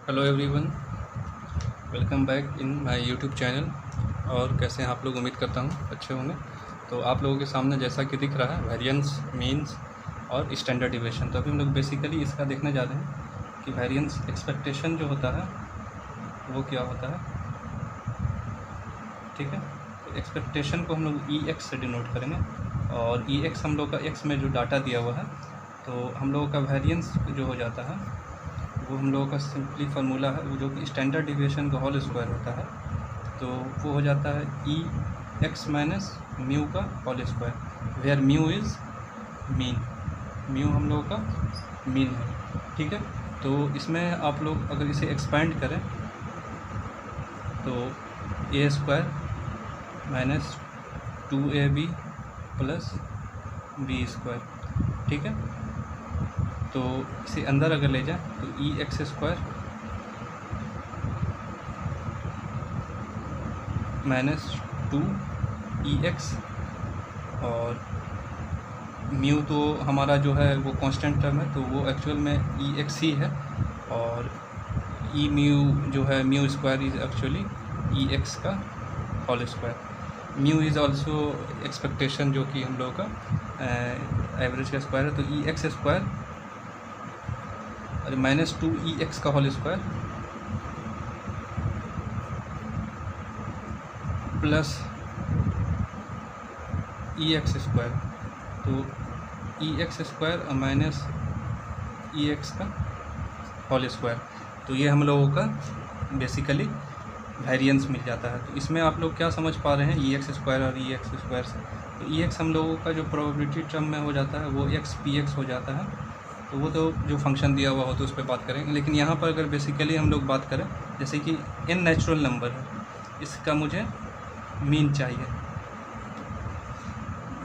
Hello everyone, welcome back in my YouTube channel. और कैसे हैं आप लोग? उम्मीद करता हूँ अच्छे होंगे। तो आप लोगों के सामने जैसा कि दिख रहा है वेरिएंस, मीन्स और स्टैंडर्ड डिविएशन। तो अभी हम लोग बेसिकली इसका देखने जा रहे हैं कि वेरिएंस एक्सपेक्टेशन जो होता है वो क्या होता है। ठीक है, तो एक्सपेक्टेशन को हम लोग ई एक्स से डिनोट करेंगे और ई एक्स हम लोग का एक्स में जो डाटा दिया हुआ है, तो हम लोगों का वेरिएंस जो हो जाता है वो हम लोगों का सिंपली फार्मूला है, वो जो कि स्टैंडर्ड डिविएशन का होल स्क्वायर होता है। तो वो हो जाता है ई एक्स माइनस म्यू का whole square, where mu is mean. Mu हम लोगों का मीन है। ठीक है, तो इसमें आप लोग अगर इसे एक्सपेंड करें तो A square minus 2ab plus B square. ठीक है, तो इसे अंदर अगर ले जाए तो E X square minus 2 EX, और म्यू तो हमारा जो है वो कांस्टेंट टर्म है, तो वो एक्चुअल में EX ही है, और ई म्यू जो है mu square is actually EX का whole square. Mu is also expectation जो कि हम लोगों का एवरेज का स्क्वायर है। तो EX स्क्वायर और माइनस 2 EX का whole square plus EX square, तो EX स्क्वायर और माइनस EX का होल स्क्वायर। तो ये हम लोगों का बेसिकली वेरिएंस मिल जाता है। तो इसमें आप लोग क्या समझ पा रहे हैं EX स्क्वायर और EX स्क्वायर से? तो EX हम लोगों का जो प्रोबेबिलिटी टर्म में हो जाता है वो XPX हो जाता है। तो वो तो जो फंक्शन दिया हुआ हो तो उस पर बात करेंगे, लेकिन यहाँ पर अगर बेसिकली हम लोग बात करें, जैसे कि n नेचुरल नंबर है, इसका मुझे मीन चाहिए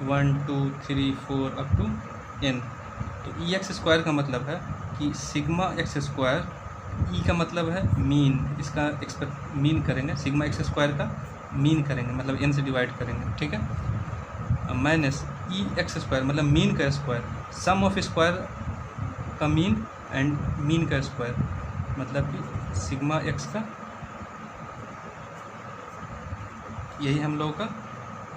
1 2 3 4 अप टू n। तो EX स्क्वायर का मतलब है कि सिग्मा एक्स स्क्वायर, ई का मतलब है मीन, इसका एक्सपेक्ट मीन करेंगे, सिग्मा एक्स स्क्वायर का मीन करेंगे मतलब n से डिवाइड करेंगे। ठीक है, माइनस EX स्क्वायर मतलब मीन का स्क्वायर, सम ऑफ स्क्वायर का मीन एंड मीन का स्क्वायर, मतलब कि सिग्मा एक्स का, यही हम लोगों का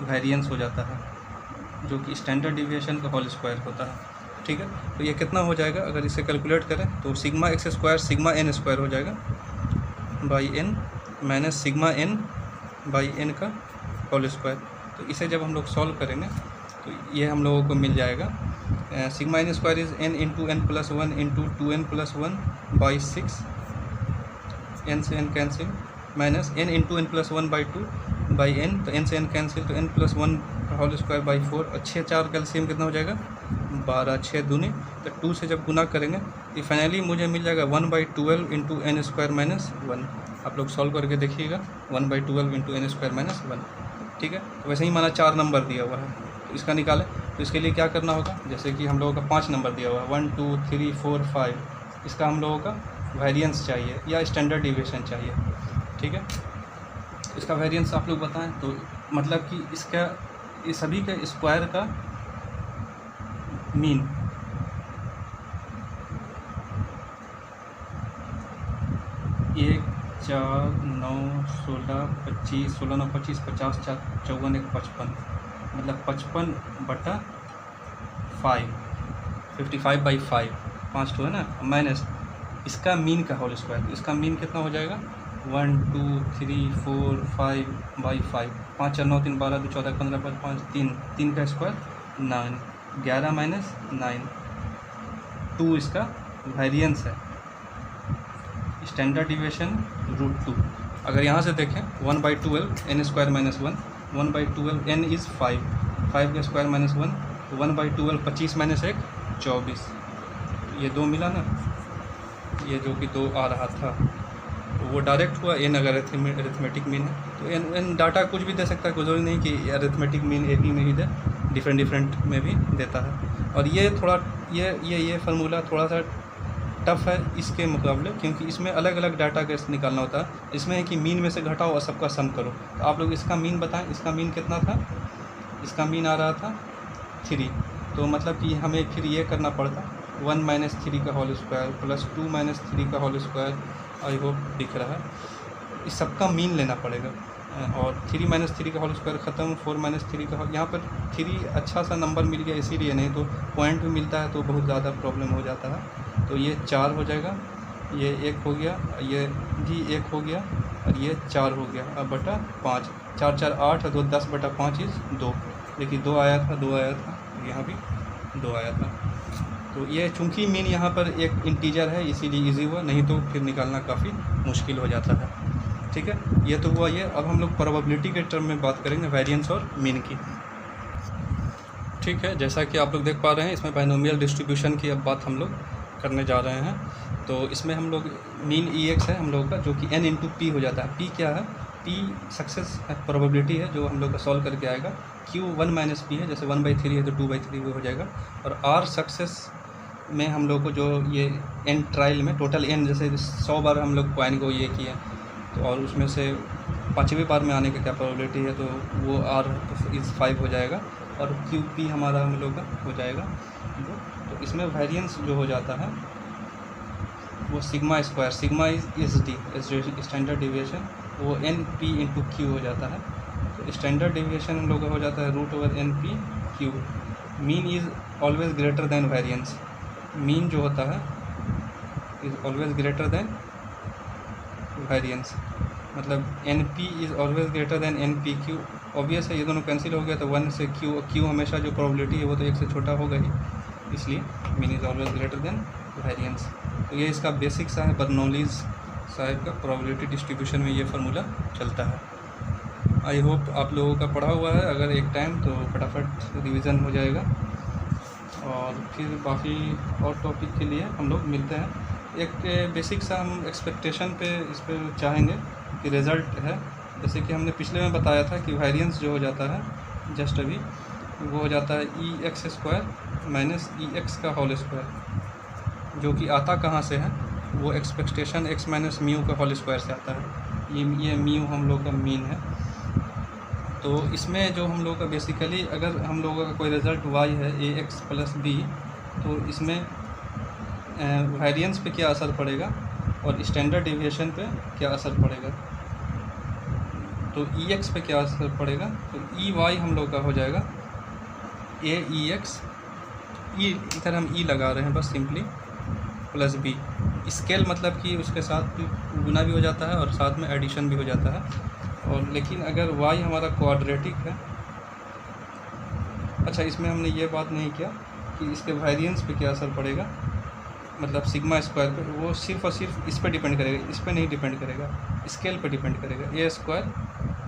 वेरिएंस हो जाता है जो कि स्टैंडर्ड डिविएशन का होल स्क्वायर होता है। ठीक है, तो ये कितना हो जाएगा अगर इसे कैलकुलेट करें तो sigma X square sigma N square हो जाएगा by N minus sigma N by N का होल स्क्वायर। तो इसे जब हम लोग सॉल्व करेंगे तो ये हम लोगों को मिल जाएगा sigma N square is n into N plus 1 into 2n plus 1 by 6, n से n cancel, minus n into N plus 1 by 2 by n, तो n से n कैंसिल, तो n प्लस 1 का होल स्क्वायर बाई 4, और 6 4 calcium कितना हो जाएगा 12, 6 दूनी, तो 2 से जब गुना करेंगे तो फाइनली मुझे मिल जाएगा 1/12 इंटू एन स्क्वायर माइनस 1। आप लोग सॉल्व करके देखिएगा 1/12 इंटू एन स्क्वायर माइनस 1। ठीक है, तो वैसे ही माना 4 नंबर दिया हुआ है तो इसका निकालें, तो इसके लिए क्या करना होगा, जैसे कि हम लोगों का 5 नंबर दिया हुआ है 1 2 3 4 5, इसका हम लोगों का वेरिएंस चाहिए या स्टैंडर्ड डिविएशन चाहिए। ठीक है, इसका वेरिएंस आप लोग बताएं, तो मतलब कि इसका ये सभी के स्क्वायर का मीन, एक 4 9 16 25 16 9 25 50 4 54 1 55, मतलब 55/5, 55/5, 5 तो है ना, माइनस इसका मीन का होल स्क्वायर। तो इसका मीन कितना हो जाएगा 1 2 3 4 5/5, 5 4 9 3 12 2 14 15 5 5 3, 3 का स्क्वायर 9, 11 माइनस 9, 2 इसका वेरिएंस है, स्टैंडर्ड डिविएशन √2। अगर यहाँ से देखें 1/12 n square minus 1, 1/12 n is 5, 5 का स्क्वायर माइनस 1, 1/12 25 माइनस 1 24, ये 2 मिला ना, ये जो कि 2 आ रहा था तो वो डायरेक्ट हुआ n, अगर अरिथमेटिक मीन है तो n डाटा कुछ भी दे सकता है, कोई ज़रूरी नहीं कि अरिथमेटिक मीन एक ही में ही दे, डिफरेंट में भी देता है। और ये थोड़ा ये फार्मूला थोड़ा सा टफ है इसके मुकाबले, क्योंकि इसमें अलग अलग डाटा का निकालना होता है। इसमें है कि मीन में से घटाओ और सबका सम करो। तो आप लोग इसका मीन बताएं, इसका मीन कितना था, इसका मीन आ रहा था 3, तो मतलब कि हमें फिर ये करना पड़ता 1 - 3 का होल स्क्वायर प्लस 2 - 3 का होल स्क्वायर आई होप दिख रहा है। इस सबका मीन लेना पड़ेगा और 3 - 3 का होल स्क्वायर ख़त्म, 4 - 3 का, यहाँ पर 3 अच्छा सा नंबर मिल गया इसीलिए, नहीं तो पॉइंट भी मिलता है तो बहुत ज़्यादा प्रॉब्लम हो जाता है। तो ये 4 हो जाएगा, ये 1 हो गया, ये भी 1 हो गया और ये 4 हो गया। अब बटा 5, 4 4 8 और 2 10 बटा 5 इज़ 2। देखिए 2 आया था, 2 आया था, यहाँ भी 2 आया था। तो ये चूँकि मीन यहाँ पर एक इंटीजर है इसीलिए इजी हुआ, नहीं तो फिर निकालना काफ़ी मुश्किल हो जाता है। ठीक है, ये तो हुआ ये। अब हम लोग प्रोबेबिलिटी के टर्म में बात करेंगे वेरिएंस और मीन की। ठीक है, जैसा कि आप लोग देख पा रहे हैं इसमें बाइनोमियल डिस्ट्रीब्यूशन की अब बात हम लोग करने जा रहे हैं। तो इसमें हम लोग मीन EX है हम लोग का, जो कि n इंटू पी हो जाता है। पी क्या है? पी सक्सेस प्रोबेबिलिटी है जो हम लोग का सॉल्व करके आएगा। Q 1 - p है, जैसे 1/3 है तो 2/3 हो जाएगा। और R सक्सेस में हम लोग को जो ये n ट्रायल में टोटल n, जैसे 100 बार हम लोग कॉइन को ये किए तो और उसमें से 5वीं बार में आने की क्या प्रोबेबिलिटी है, तो वो R इज़ 5 हो जाएगा और QP हमारा हम लोग का हो जाएगा। तो इसमें वेरिएंस जो हो जाता है वो sigma square, sigma is D standard deviation, वो NP इंटू Q हो जाता है। तो स्टैंडर्ड डिविएशन हम लोग का हो जाता है √NP/Q। Mean is always greater than variance, mean जो होता है is always greater than variance, मतलब NP is always greater than NPQ। Obvious है, ये दोनों कैंसिल हो गया तो 1 से Q हमेशा जो प्रोबेबिलिटी है वो तो 1 से छोटा होगा ही, इसलिए mean is always greater than variance. तो ये इसका बेसिक सा है, बर्नौलीज साहब का प्रोबेबिलिटी डिस्ट्रीब्यूशन में ये फार्मूला चलता है। आई होप आप लोगों का पढ़ा हुआ है, अगर एक टाइम तो फटाफट रिवीजन हो जाएगा और फिर बाकी और टॉपिक के लिए हम लोग मिलते हैं। एक बेसिक सा हम एक्सपेक्टेशन पे इस पर चाहेंगे कि रिज़ल्ट है, जैसे कि हमने पिछले में बताया था कि वेरिएंस जो हो जाता है जस्ट अभी वो हो जाता है EX² - EX का होल स्क्वायर, जो कि आता कहाँ से है, वो एक्सपेक्टेशन x - म्यू का होल स्क्वायर से आता है। ये म्यू हम लोग का मीन है। तो इसमें जो हम लोग का बेसिकली अगर हम लोगों का कोई रिज़ल्ट y है AX + B, तो इसमें वेरिएंस पे क्या असर पड़ेगा और स्टैंडर्ड डिविएशन पे क्या असर पड़ेगा। तो EX पे क्या असर पड़ेगा, तो EY हम लोग का हो जाएगा AEX, इधर हम E लगा रहे हैं बस सिंपली, प्लस B। स्केल मतलब कि उसके साथ गुना भी हो जाता है और साथ में एडिशन भी हो जाता है। और लेकिन अगर y हमारा क्वाड्रेटिक है, अच्छा इसमें हमने ये बात नहीं किया कि इसके वेरिएंस पे क्या असर पड़ेगा, मतलब सिग्मा स्क्वायर पे, वो सिर्फ और सिर्फ इस पे डिपेंड करेगा, इस पे नहीं डिपेंड करेगा, स्केल पे डिपेंड करेगा। A²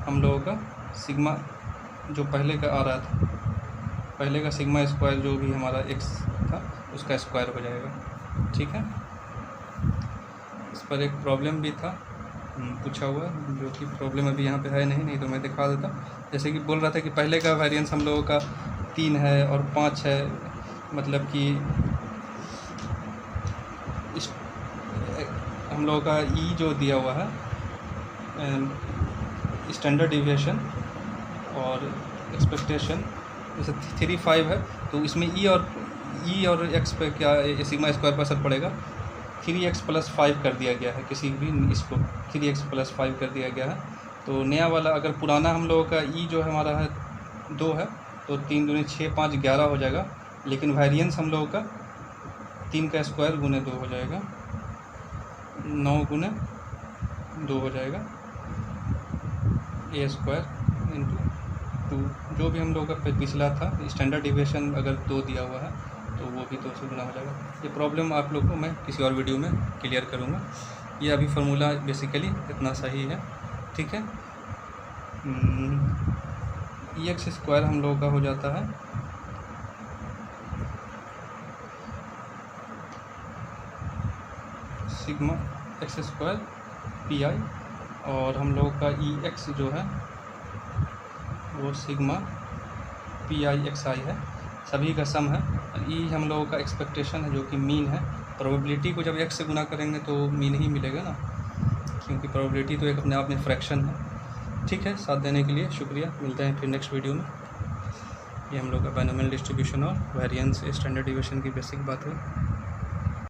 हम लोगों का सिग्मा जो पहले का आ रहा था, पहले का सिग्मा स्क्वायर जो भी हमारा x था उसका स्क्वायर हो जाएगा। ठीक है, इस पर एक प्रॉब्लम भी था पूछा हुआ, जो कि प्रॉब्लम अभी यहाँ पे है नहीं तो मैं दिखा देता। जैसे कि बोल रहा था कि पहले का वेरिएंस हम लोगों का 3 है और 5 है, मतलब कि इस हम लोगों का E जो दिया हुआ है स्टैंडर्ड डिविएशन और एक्सपेक्टेशन जैसे 3 5 है, तो इसमें E और X पे क्या सिग्मा स्क्वायर पर असर पड़ेगा। 3x + 5 कर दिया गया है, किसी भी इसको 3x + 5 कर दिया गया है। तो नया वाला अगर पुराना हम लोगों का E जो हमारा है 2 है, तो 3 दूनी 6 5 11 हो जाएगा, लेकिन वेरिएंस हम लोगों का 3 का स्क्वायर गुने 2 हो जाएगा, 9 गुने 2 हो जाएगा, A² × 2, जो भी हम लोगों का पिछला था स्टैंडर्ड डिविएशन अगर 2 दिया हुआ है तो वो भी 2 से गुना हो जाएगा। ये प्रॉब्लम आप लोग को मैं किसी और वीडियो में क्लियर करूँगा। ये अभी फार्मूला बेसिकली इतना सही है। ठीक है, EX² हम लोगों का हो जाता है सिग्मा x² PI, और हम लोगों का EX जो है वो सिग्मा PI XI है, सभी का सम है। E हम लोगों का एक्सपेक्टेशन है जो कि मीन है। प्रोबेबिलिटी को जब x से गुना करेंगे तो मीन ही मिलेगा ना, क्योंकि प्रोबेबिलिटी तो एक अपने आप में फ्रैक्शन है। ठीक है, साथ देने के लिए शुक्रिया, मिलते हैं फिर नेक्स्ट वीडियो में। ये हम लोग का बाइनोमियल डिस्ट्रीब्यूशन और वेरिएंस स्टैंडर्ड डिविएशन की बेसिक बात है।